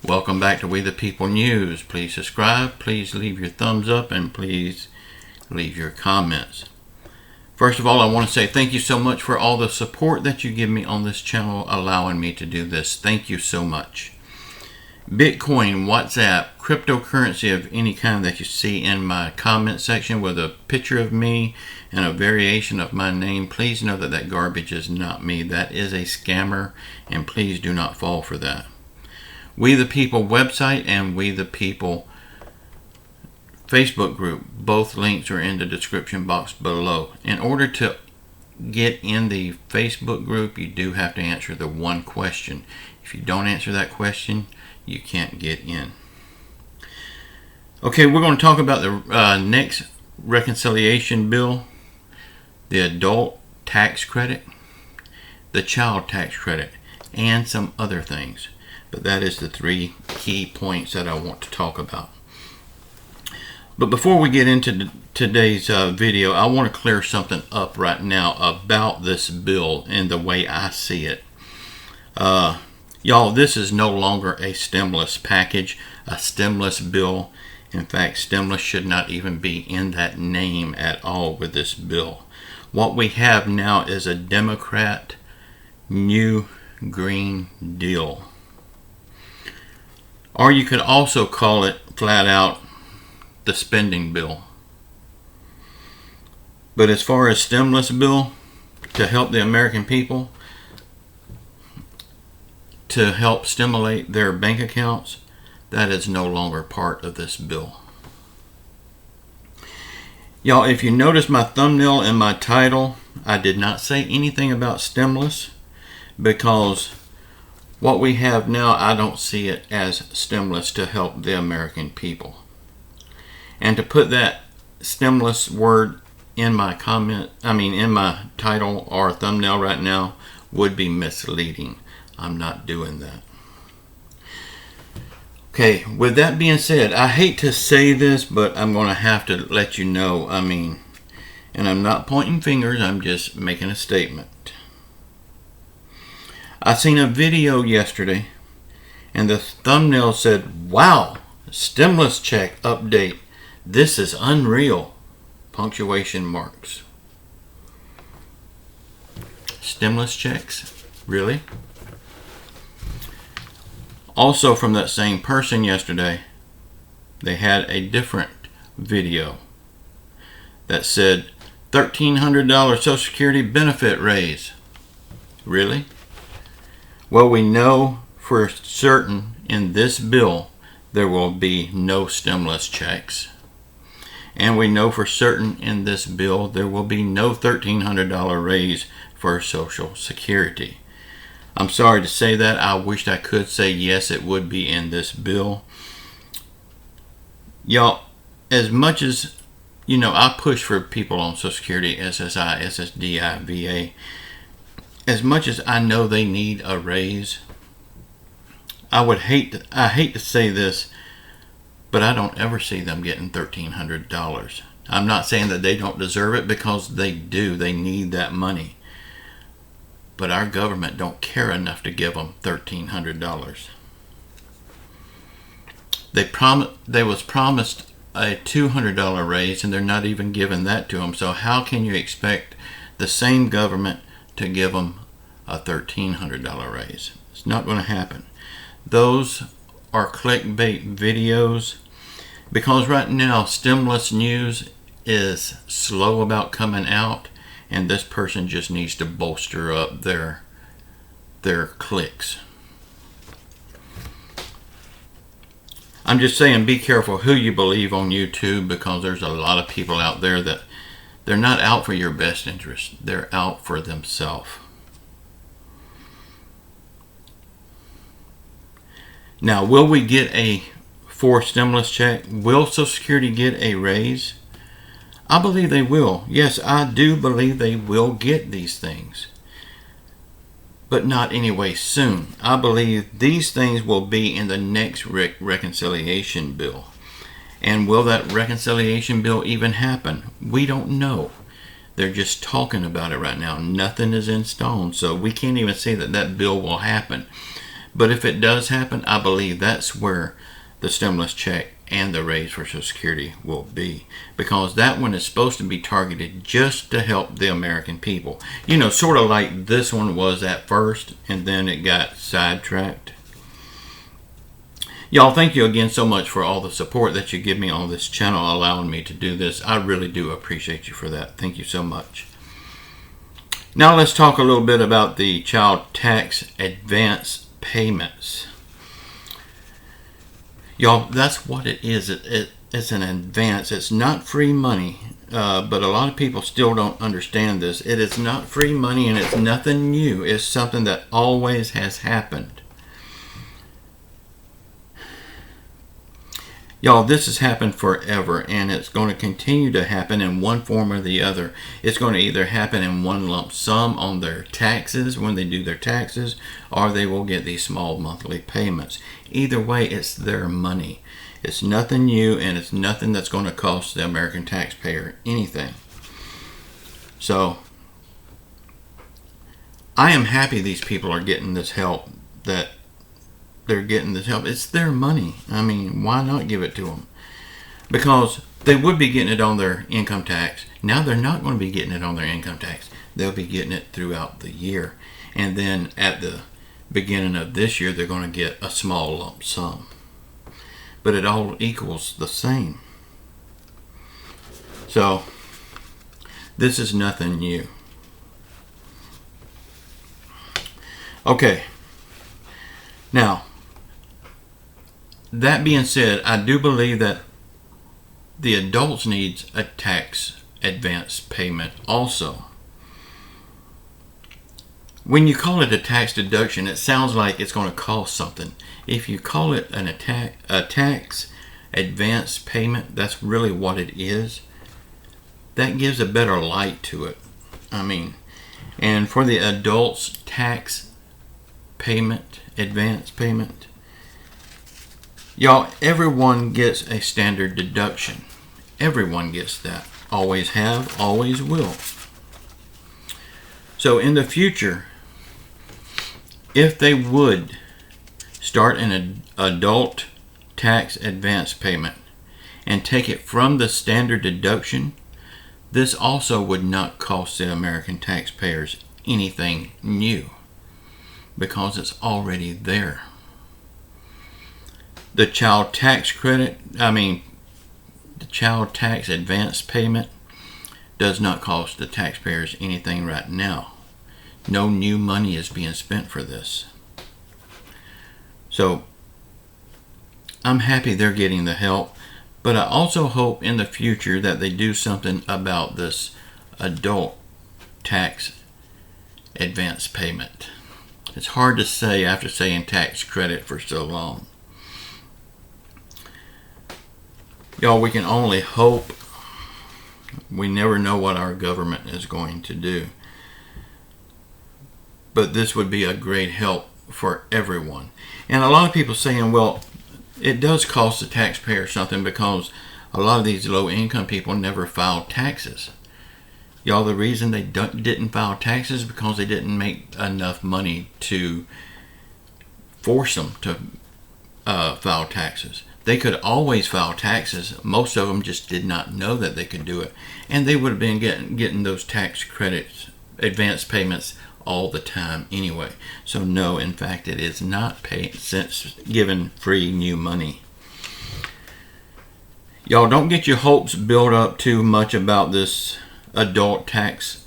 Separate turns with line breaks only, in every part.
Welcome back to We the People News. Please subscribe, please leave your thumbs up, and please leave your comments. First of all, I want to say thank you so much for all the support that you give me on this channel, allowing me to do this. Thank you so much. Bitcoin, WhatsApp, cryptocurrency of any kind that you see in my comment section with a picture of me and a variation of my name, please know that that garbage is not me. That is a scammer, and please do not fall for that. We the People website and We the People Facebook group, both links are in the description box below. In order to get in the Facebook group, you do have to answer the one question. If you don't answer that question, you can't get in. Okay, we're going to talk about the next reconciliation bill, the adult tax credit, the child tax credit, and some other things. But that is the three key points that I want to talk about. But before we get into today's video, I want to clear something up right now about this bill and the way I see it. Y'all, this is no longer a stimulus package, a stimulus bill. In fact, stimulus should not even be in that name at all with this bill. What we have now is a Democrat New Green Deal. Or you could also call it flat out the spending bill. But as far as stimulus bill to help the American people, to help stimulate their bank accounts, that is no longer part of this bill. Y'all, if you notice my thumbnail and my title, I did not say anything about stimulus, because what we have now, I don't see it as stimulus to help the American people. And to put that stimulus word in my in my title or thumbnail right now would be misleading. I'm not doing that. Okay, with that being said, I hate to say this, but I'm going to have to let you know, and I'm not pointing fingers, I'm just making a statement. I seen a video yesterday, and the thumbnail said, "Wow, stimulus check update. This is unreal." Punctuation marks. Stimulus checks? Really? Also from that same person yesterday, they had a different video that said $1,300 Social Security benefit raise. Really? Well, we know for certain in this bill there will be no stimulus checks. And we know for certain in this bill there will be no $1,300 raise for Social Security. I'm sorry to say that. I wished I could say yes, it would be in this bill. Y'all, as much as, I push for people on Social Security, SSI, SSDI, VA, as much as I know they need a raise, I hate to say this, but I don't ever see them getting $1,300. I'm not saying that they don't deserve it, because they do. They need that money. But our government don't care enough to give them $1,300. They was promised a $200 raise, and they're not even giving that to them. So how can you expect the same government to give them a $1,300 raise? It's not going to happen. Those are clickbait videos, because right now stimulus news is slow about coming out, and this person just needs to bolster up their clicks. I'm just saying, be careful who you believe on YouTube, because there's a lot of people out there that they're not out for your best interest. They're out for themselves. Now, will we get a forced stimulus check? Will Social Security get a raise? I believe they will. Yes, I do believe they will get these things. But not anyway soon. I believe these things will be in the next reconciliation bill. And will that reconciliation bill even happen? We don't know. They're just talking about it right now. Nothing is in stone. So we can't even say that that bill will happen. But if it does happen, I believe that's where the stimulus check and the raise for Social Security will be, because that one is supposed to be targeted just to help the American people. You know, sort of like this one was at first, and then it got sidetracked. Y'all, thank you again so much for all the support that you give me on this channel, allowing me to do this. I really do appreciate you for that. Thank you so much. Now let's talk a little bit about the child tax advance payments. Y'all, that's what it is. It's an advance. It's not free money, but a lot of people still don't understand this. It is not free money, and it's nothing new. It's something that always has happened. Y'all, this has happened forever, and it's going to continue to happen in one form or the other. It's going to either happen in one lump sum on their taxes when they do their taxes, or they will get these small monthly payments. Either way, it's their money. It's nothing new, and it's nothing that's going to cost the American taxpayer anything. So, I am happy these people are getting this help, that they're getting this help. It's their money. I mean, why not give it to them? Because they would be getting it on their income tax. Now they're not going to be getting it on their income tax. They'll be getting it throughout the year. And then at the beginning of this year, they're going to get a small lump sum. But it all equals the same. So, this is nothing new. Okay. Now, that being said, I do believe that the adults needs a tax advance payment also. When you call it a tax deduction, it sounds like it's going to cost something. If you call it a tax advance payment, that's really what it is. That gives a better light to it. I mean, and for the adults tax payment, advance payment, y'all, everyone gets a standard deduction. Everyone gets that. Always have, always will. So in the future, if they would start an adult tax advance payment and take it from the standard deduction, this also would not cost the American taxpayers anything new, because it's already there. The child tax credit, the child tax advance payment does not cost the taxpayers anything right now. No new money is being spent for this. So, I'm happy they're getting the help, but I also hope in the future that they do something about this adult tax advance payment. It's hard to say after saying tax credit for so long. Y'all, we can only hope. We never know what our government is going to do. But this would be a great help for everyone. And a lot of people saying, well, it does cost the taxpayer something because a lot of these low-income people never filed taxes. Y'all, the reason they didn't file taxes is because they didn't make enough money to force them to file taxes. They could always file taxes. Most of them just did not know that they could do it. And they would have been getting those tax credits, advance payments all the time anyway. So no, in fact, it is not given free new money. Y'all, don't get your hopes built up too much about this adult tax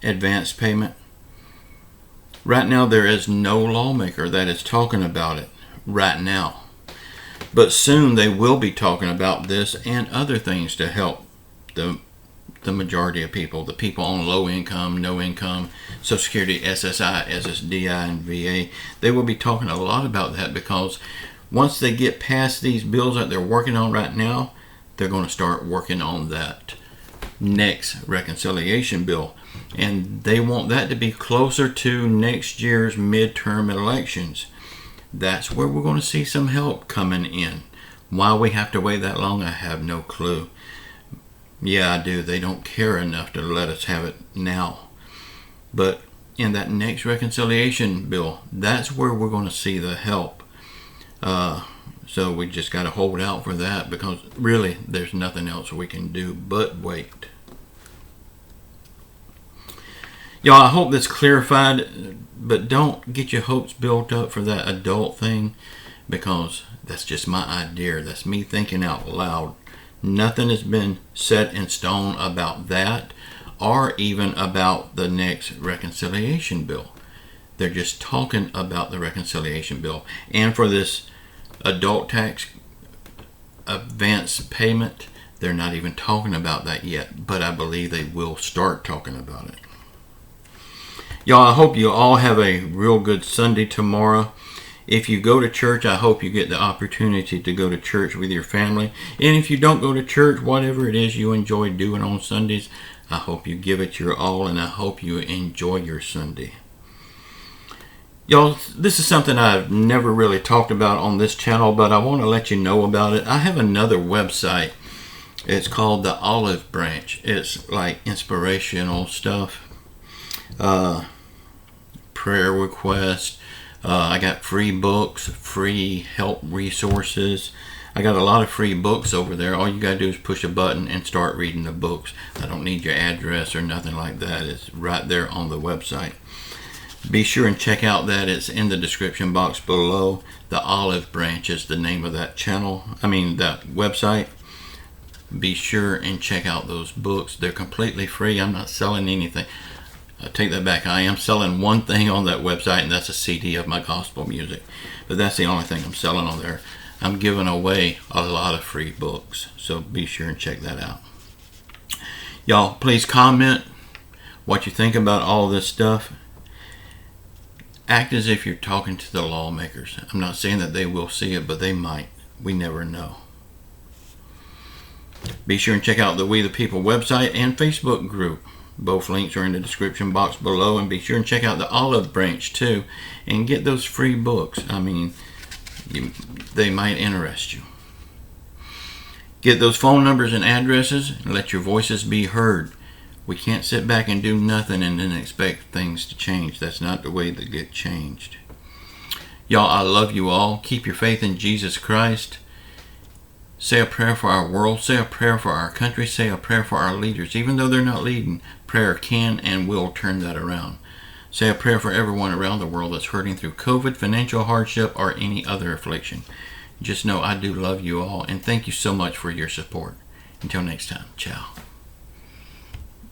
advance payment. Right now, there is no lawmaker that is talking about it right now. But soon they will be talking about this and other things to help the majority of people, the people on low income, no income, Social Security, SSI, SSDI, and VA. They will be talking a lot about that, because once they get past these bills that they're working on right now, they're going to start working on that next reconciliation bill. And they want that to be closer to next year's midterm elections. That's where we're going to see some help coming in. Why we have to wait that long, I have no clue. Yeah, I do. They don't care enough to let us have it now. But in that next reconciliation bill, that's where we're going to see the help. So we just got to hold out for that, because really there's nothing else we can do but wait. Y'all, I hope that's clarified, but don't get your hopes built up for that adult thing, because that's just my idea. That's me thinking out loud. Nothing has been set in stone about that, or even about the next reconciliation bill. They're just talking about the reconciliation bill. And for this adult tax advance payment, they're not even talking about that yet, but I believe they will start talking about it. Y'all, I hope you all have a real good Sunday tomorrow. If you go to church, I hope you get the opportunity to go to church with your family. And if you don't go to church, whatever it is you enjoy doing on Sundays, I hope you give it your all, and I hope you enjoy your Sunday. Y'all, this is something I've never really talked about on this channel, but I want to let you know about it. I have another website. It's called the Olive Branch. It's like inspirational stuff, prayer requests. I got free books, free help resources. I got a lot of free books over there. All you got to do is push a button and start reading the books. I don't need your address or nothing like that. It's right there on the website. Be sure and check out that. It's in the description box below. The Olive Branch is the name of that that website. Be sure and check out those books. They're completely free. I'm not selling anything. I take that back. I am selling one thing on that website, and that's a CD of my gospel music. But that's the only thing I'm selling on there. I'm giving away a lot of free books, so be sure and check that out. Y'all, please comment what you think about all this stuff. Act as if you're talking to the lawmakers. I'm not saying that they will see it, but they might. We never know. Be sure and check out the We the People website and Facebook group. Both links are in the description box below, and be sure and check out the Olive Branch too, and get those free books. They might interest you. Get those phone numbers and addresses, and let your voices be heard. We can't sit back and do nothing and then expect things to change. That's not the way they get changed. Y'all, I love you all. Keep your faith in Jesus Christ. Say a prayer for our world. Say a prayer for our country. Say a prayer for our leaders. Even though they're not leading, prayer can and will turn that around. Say a prayer for everyone around the world that's hurting through COVID, financial hardship, or any other affliction. Just know I do love you all, and thank you so much for your support. Until next time, ciao.